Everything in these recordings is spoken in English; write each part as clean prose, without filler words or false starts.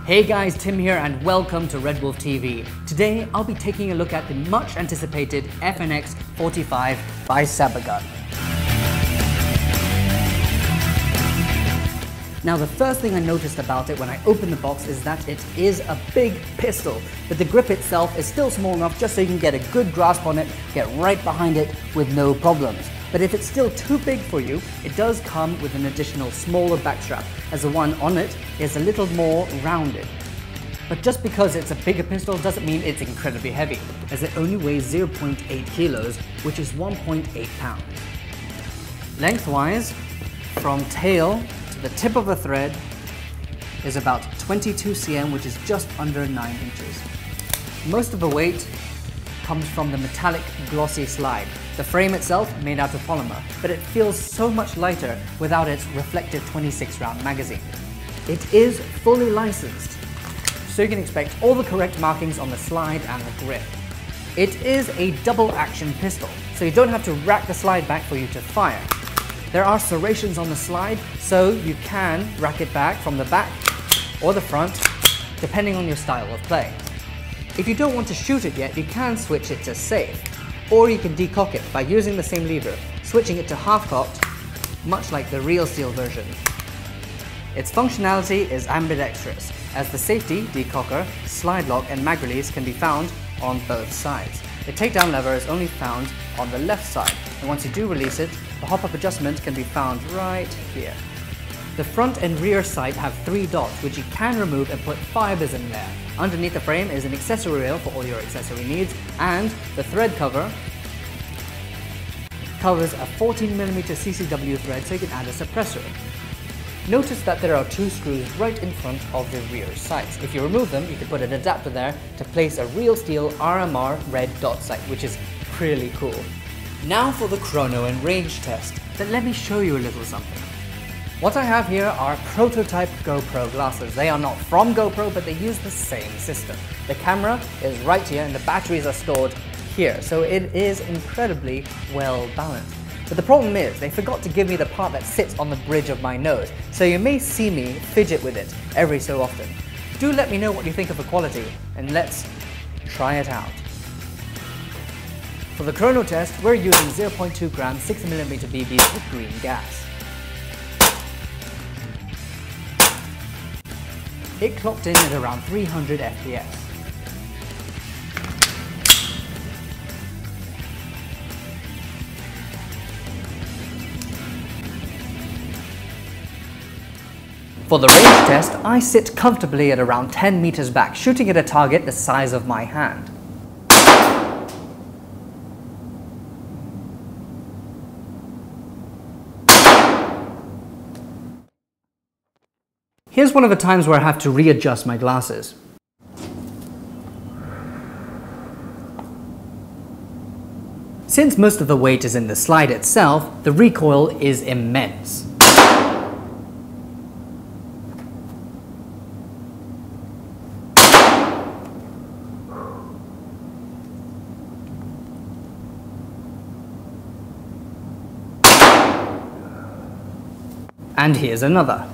Hey guys, Tim here and welcome to RedWolf TV. Today I'll be taking a look at the much anticipated FNX-45 by Cybergun. Now the first thing I noticed about it when I opened the box is that it is a big pistol, but the grip itself is still small enough just so you can get a good grasp on it, get right behind it with no problems. But if it's still too big for you, it does come with an additional smaller backstrap, as the one on it is a little more rounded. But just because it's a bigger pistol doesn't mean it's incredibly heavy, as it only weighs 0.8 kilos, which is 1.8 pounds. Lengthwise, from tail to the tip of the thread is about 22 cm, which is just under 9 inches. Most of the weight comes from the metallic glossy slide. The frame itself made out of polymer, but it feels so much lighter without its reflective 26-round magazine. It is fully licensed, so you can expect all the correct markings on the slide and the grip. It is a double action pistol, so you don't have to rack the slide back for you to fire. There are serrations on the slide, so you can rack it back from the back or the front, depending on your style of play. If you don't want to shoot it yet, you can switch it to safe, or you can decock it by using the same lever, switching it to half-cocked, much like the real steel version. Its functionality is ambidextrous, as the safety, decocker, slide lock and mag release can be found on both sides. The takedown lever is only found on the left side, and once you do release it, the hop-up adjustment can be found right here. The front and rear sight have 3 dots, which you can remove and put fibers in there. Underneath the frame is an accessory rail for all your accessory needs, and the thread cover covers a 14mm CCW thread so you can add a suppressor. Notice that there are 2 screws right in front of the rear sights. If you remove them, you can put an adapter there to place a real steel RMR red dot sight, which is really cool. Now for the chrono and range test, but let me show you a little something. What I have here are prototype GoPro glasses. They are not from GoPro, but they use the same system. The camera is right here and the batteries are stored here, so it is incredibly well balanced. But the problem is, they forgot to give me the part that sits on the bridge of my nose, so you may see me fidget with it every so often. Do let me know what you think of the quality, and let's try it out. For the chrono test, we're using 0.2 gram 6mm BBs with green gas. It clocked in at around 300 FPS. For the range test, I sit comfortably at around 10 meters back, shooting at a target the size of my hand. Here's one of the times where I have to readjust my glasses. Since most of the weight is in the slide itself, the recoil is immense. And here's another.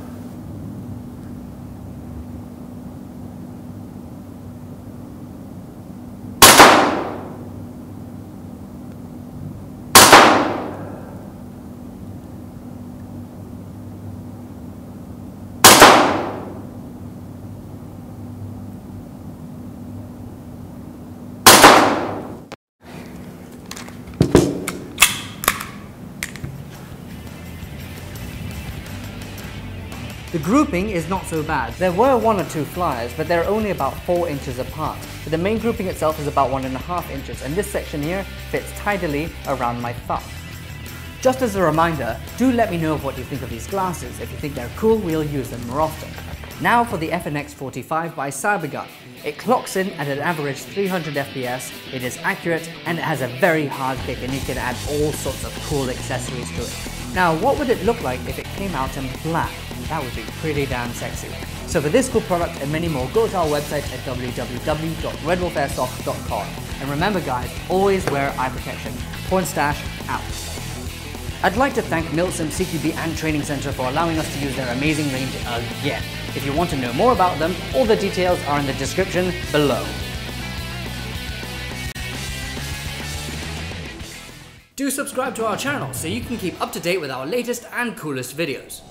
The grouping is not so bad. There were 1 or 2 flyers, but they're only about 4 inches apart. But the main grouping itself is about 1.5 inches, and this section here fits tidily around my thumb. Just as a reminder, do let me know what you think of these glasses. If you think they're cool, we'll use them more often. Now for the FNX-45 by Cybergun. It clocks in at an average 300 FPS, it is accurate, and it has a very hard kick, and you can add all sorts of cool accessories to it. Now, what would it look like if it came out in black? That would be pretty damn sexy. So for this cool product and many more, go to our website at www.redwolfairsoft.com. And remember guys, always wear eye protection. Porn Stash out. I'd like to thank MilSim CQB and Training Centre for allowing us to use their amazing range again. If you want to know more about them, all the details are in the description below. Do subscribe to our channel so you can keep up to date with our latest and coolest videos.